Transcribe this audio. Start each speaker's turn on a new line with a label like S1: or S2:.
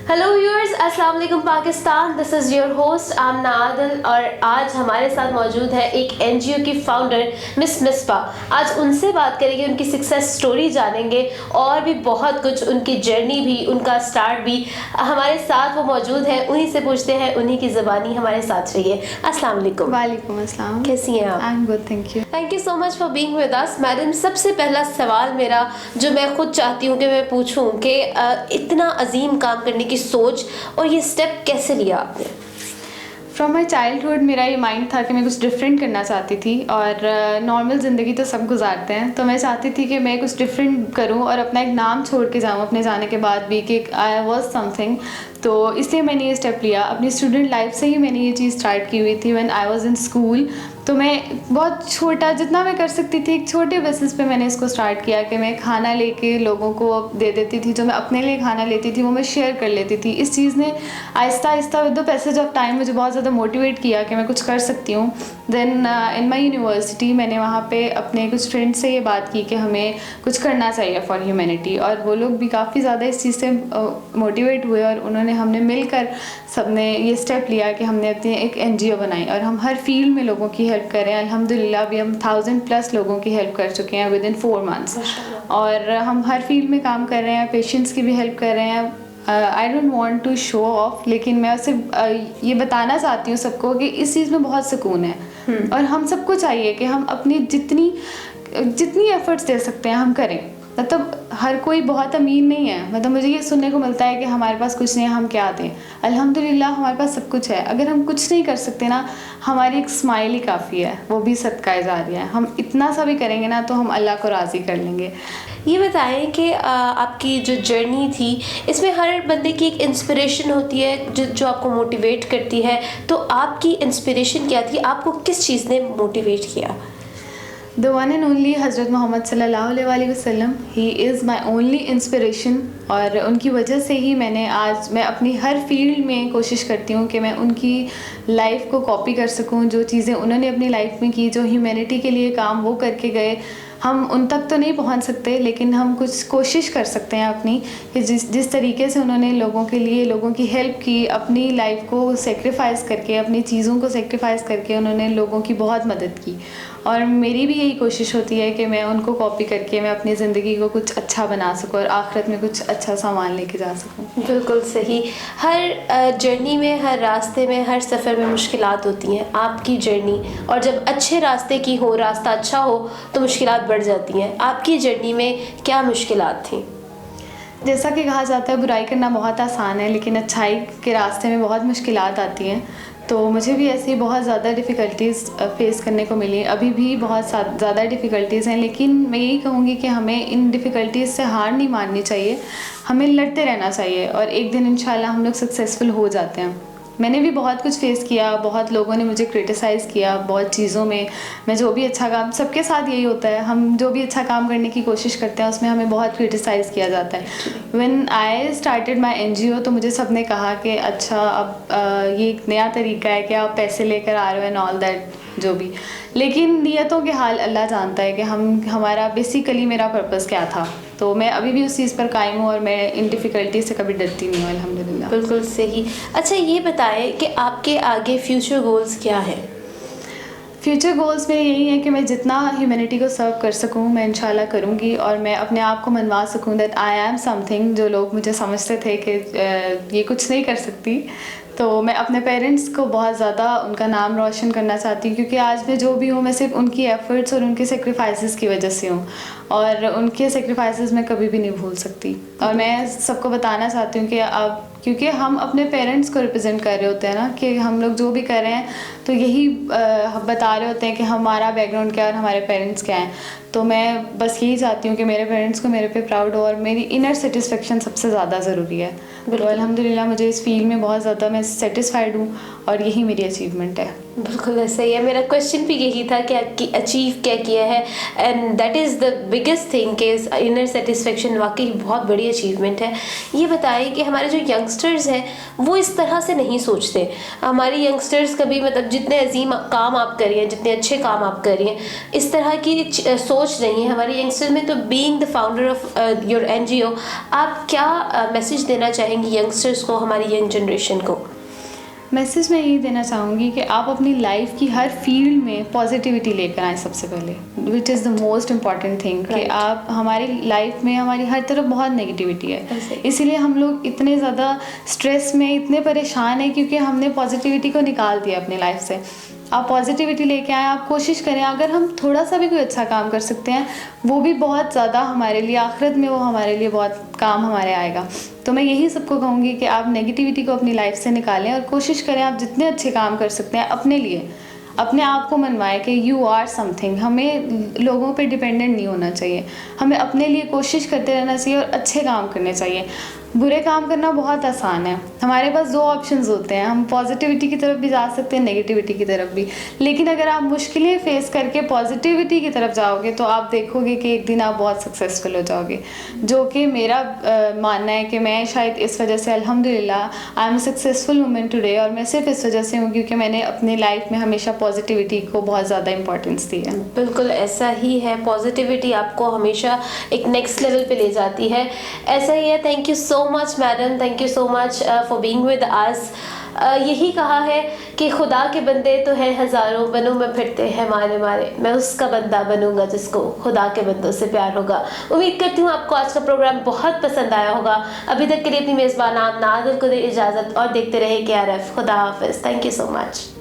S1: Hello viewers, अस्सलाम वालेकुम Pakistan. This is your host Amna Adil और आज हमारे साथ मौजूद है एक एनजीओ की फाउंडर मिस मिसबा। आज उनसे बात करेंगे, उनकी सक्सेस स्टोरी जानेंगे और भी बहुत कुछ, उनकी जर्नी भी, उनका स्टार्ट भी। हमारे साथ वो मौजूद है, उन्हीं से पूछते हैं, उन्हीं की ज़बानी हमारे साथ रहिए। अस्सलाम वालेकुम।
S2: वालेकुम अस्सलाम।
S1: कैसी हैं आप?
S2: I am good, thank you.
S1: Thank you so much for being with us madam. सबसे पहला सवाल मेरा, जो मैं खुद चाहती हूँ कि मैं पूछूं कि इतना अजीम काम करने की सोच और ये स्टेप कैसे लिया आपने?
S2: फ्रॉम माई चाइल्डहुड मेरा ये माइंड था कि मैं कुछ डिफरेंट करना चाहती थी और नॉर्मल ज़िंदगी तो सब गुजारते हैं, तो मैं चाहती थी कि मैं कुछ डिफरेंट करूं और अपना एक नाम छोड़ के जाऊं अपने जाने के बाद भी कि आई वॉज समथिंग। तो इसलिए मैंने ये स्टेप लिया। अपनी स्टूडेंट लाइफ से ही मैंने ये चीज़ स्टार्ट की हुई थी। When I was in school तो मैं बहुत छोटा, जितना मैं कर सकती थी, एक छोटे बेसिस पे मैंने इसको स्टार्ट किया कि मैं खाना लेके लोगों को दे देती थी। जो मैं अपने लिए खाना लेती थी वो मैं शेयर कर लेती थी। इस चीज़ ने Aahista Aahista with the passage of time मुझे बहुत ज़्यादा मोटिवेट किया कि मैं कुछ कर सकती हूँ। देन इन माई यूनिवर्सिटी मैंने वहाँ पे अपने कुछ फ्रेंड्स से ये बात की कि हमें कुछ करना चाहिए फॉर ह्यूमैनिटी, और वो लोग भी काफ़ी ज़्यादा इस चीज़ से मोटिवेट हुए और हमने मिलकर सबने ये स्टेप लिया कि हमने अपनी एक एनजीओ बनाई और हम हर फील्ड में लोगों की हेल्प कर रहे हैं। अल्हम्दुलिल्लाह अभी हम 1000+ लोगों की हेल्प कर चुके हैं विद इन 4 months, और हम हर फील्ड में काम कर रहे हैं। पेशेंट्स की भी हेल्प कर रहे हैं। I don't want to show off, लेकिन मैं सिर्फ ये बताना चाहती हूँ सबको कि इस चीज़ में बहुत सुकून है और हम सबको चाहिए कि हम अपनी जितनी एफर्ट्स दे सकते हैं हम करें। मतलब हर कोई बहुत अमीर नहीं है। मतलब मुझे ये सुनने को मिलता है कि हमारे पास कुछ नहीं है, हम क्या दें। अल्हम्दुलिल्लाह हमारे पास सब कुछ है। अगर हम कुछ नहीं कर सकते ना, हमारी एक स्माइल ही काफ़ी है, वो भी सदका जारिया है। हम इतना सा भी करेंगे ना तो हम अल्लाह को राज़ी कर लेंगे।
S1: ये बताएं कि आपकी जो जर्नी थी, इसमें हर बंदे की एक इंस्पिरेशन होती है जो आपको मोटिवेट करती है। तो आपकी इंस्पिरेशन क्या थी? आपको किस चीज़ ने मोटिवेट किया?
S2: द वन एंड ओनली हज़रत मोहम्मद सल्लल्लाहु अलैहि वसल्लम, he is my only inspiration. और उनकी वजह से ही मैं अपनी हर फील्ड में कोशिश करती हूँ कि मैं उनकी लाइफ को कॉपी कर सकूँ। जो चीज़ें उन्होंने अपनी लाइफ में की, जो ह्यूमैनिटी के लिए काम वो करके गए, हम उन तक तो नहीं पहुंच सकते, लेकिन हम कुछ कोशिश कर सकते हैं अपनी, कि जिस तरीके से उन्होंने लोगों के लिए लोगों की हेल्प की, अपनी लाइफ को सेक्रीफाइस करके, अपनी चीज़ों को सेक्रीफाइस करके उन्होंने लोगों की बहुत मदद की। और मेरी भी यही कोशिश होती है कि मैं उनको कॉपी करके मैं अपनी ज़िंदगी को कुछ अच्छा बना सकूं और आखिरत में कुछ अच्छा सामान लेके जा सकूं।
S1: बिल्कुल सही। हर जर्नी में, हर रास्ते में, हर सफ़र में मुश्किलात होती हैं। आपकी जर्नी, और जब अच्छे रास्ते की हो, रास्ता अच्छा हो, तो मुश्किलात बढ़ जाती हैं। आपकी जर्नी में क्या मुश्किलात थी?
S2: जैसा कि कहा जाता है बुराई करना बहुत आसान है, लेकिन अच्छाई के रास्ते में बहुत मुश्किलात आती हैं। तो मुझे भी ऐसी बहुत ज़्यादा डिफ़िकल्टीज़ फ़ेस करने को मिली। अभी भी बहुत ज़्यादा डिफ़िकल्टीज़ हैं, लेकिन मैं यही कहूँगी कि हमें इन डिफ़िकल्टीज़ से हार नहीं माननी चाहिए। हमें लड़ते रहना चाहिए और एक दिन इंशाल्लाह हम लोग सक्सेसफुल हो जाते हैं। मैंने भी बहुत कुछ फेस किया, बहुत लोगों ने मुझे क्रिटिसाइज़ किया बहुत चीज़ों में। मैं जो भी अच्छा काम, सबके साथ यही होता है, हम जो भी अच्छा काम करने की कोशिश करते हैं उसमें हमें बहुत क्रिटिसाइज़ किया जाता है। When I started my NGO तो मुझे सबने कहा कि अच्छा अब ये एक नया तरीका है कि आप पैसे लेकर आ रहे हो एंड ऑल दैट, जो भी। लेकिन नियतों के हाल अल्लाह जानता है कि हमारा बेसिकली मेरा पर्पस क्या था। तो मैं अभी भी उस चीज़ पर कायम हूँ और मैं इन डिफ़िकल्टी से कभी डरती नहीं हूँ, अल्हम्दुलिल्लाह।
S1: बिल्कुल सही। अच्छा, ये बताएं कि आपके आगे फ्यूचर गोल्स क्या हैं?
S2: फ्यूचर गोल्स मेरे यही है कि मैं जितना ह्यूमैनिटी को सर्व कर सकूं मैं इंशाल्लाह करूंगी, और मैं अपने आप को मनवा सकूं दैट आई एम समथिंग। जो लोग मुझे समझते थे कि ये कुछ नहीं कर सकती, तो मैं अपने पेरेंट्स को बहुत ज़्यादा उनका नाम रोशन करना चाहती हूँ, क्योंकि आज मैं जो भी हूँ मैं सिर्फ उनकी एफ़र्ट्स और उनके सेक्रीफाइसेस की वजह से हूँ, और उनके सेक्रीफाइसेस मैं कभी भी नहीं भूल सकती। और मैं सबको बताना चाहती हूँ कि अब, क्योंकि हम अपने पेरेंट्स को रिप्रेजेंट कर रहे होते हैं ना, कि हम लोग जो भी कर रहे हैं तो यही बता रहे होते हैं कि हमारा बैकग्राउंड क्या है और हमारे पेरेंट्स क्या हैं। तो मैं बस यही चाहती हूँ कि मेरे पेरेंट्स को मेरे पे प्राउड हो, और मेरी इनर सेटिस्फेक्शन सबसे ज़्यादा ज़रूरी है। तो अल्हम्दुलिल्लाह मुझे इस फील्ड में बहुत ज़्यादा मैं सेटिस्फाइड हूँ और यही मेरी अचीवमेंट है।
S1: बिल्कुल ऐसा ही है। मेरा क्वेश्चन भी यही था कि अचीव क्या किया है, and that is the biggest thing कि इनर सेटिस्फेक्शन वाकई बहुत बड़ी अचीवमेंट है। ये बताइए कि हमारे जो यंगस्टर्स हैं वो इस तरह से नहीं सोचते। हमारे यंगस्टर्स कभी मतलब जितने अजीम काम आप कर रही हैं, जितने अच्छे काम आप कर रही हैं, इस तरह की सोच नहीं है हमारे यंगस्टर्स में। तो being the founder of your NGO, आप क्या मैसेज देना चाहेंगी यंगस्टर्स को, हमारी यंग जनरेशन को?
S2: मैसेज मैं यही देना चाहूँगी कि आप अपनी लाइफ की हर फील्ड में पॉजिटिविटी लेकर आएँ सबसे पहले, which is the most important thing. कि आप हमारी लाइफ में हमारी हर तरफ बहुत नेगेटिविटी है, इसीलिए हम लोग इतने ज़्यादा स्ट्रेस में, इतने परेशान हैं, क्योंकि हमने पॉजिटिविटी को निकाल दिया अपनी लाइफ से। आप पॉजिटिविटी लेके आएँ, आप कोशिश करें, अगर हम थोड़ा सा भी कोई अच्छा काम कर सकते हैं वो भी बहुत ज़्यादा हमारे लिए, आखिरत में वो हमारे लिए बहुत काम हमारे आएगा। तो मैं यही सबको कहूँगी कि आप नेगेटिविटी को अपनी लाइफ से निकालें और कोशिश करें आप जितने अच्छे काम कर सकते हैं अपने लिए, अपने आप को मनवाएं कि यू आर समथिंग। हमें लोगों पे डिपेंडेंट नहीं होना चाहिए, हमें अपने लिए कोशिश करते रहना चाहिए और अच्छे काम करने चाहिए। बुरे काम करना बहुत आसान है, हमारे पास 2 ऑप्शंस होते हैं, हम पॉजिटिविटी की तरफ भी जा सकते हैं, नेगेटिविटी की तरफ भी। लेकिन अगर आप मुश्किलें फेस करके पॉजिटिविटी की तरफ जाओगे तो आप देखोगे कि एक दिन आप बहुत सक्सेसफुल हो जाओगे, जो कि मेरा मानना है कि मैं शायद इस वजह से अल्हम्दुलिल्लाह I am successful woman today. और मैं सिर्फ इस वजह से हूँ क्योंकि मैंने अपनी लाइफ में हमेशा पॉजिटिविटी को बहुत ज़्यादा इंपॉर्टेंस दी है।
S1: बिल्कुल ऐसा ही है, पॉजिटिविटी आपको हमेशा एक नेक्स्ट लेवल पे ले जाती है। ऐसा ही है। Thank you so much madam, thank you so much for being with us. यही कहा है कि खुदा के बंदे तो हैं हज़ारों, बनों में फिरते हैं मारे मारे, मैं उसका बंदा बनूंगा जिसको खुदा के बंदों से प्यार होगा। उम्मीद करती हूँ आपको आज का प्रोग्राम बहुत पसंद आया होगा। अभी तक के लिए अपनी मेज़बान नादिल को दे इजाज़त और देखते रहे KRF। खुदा हाफिज़। Thank you so much.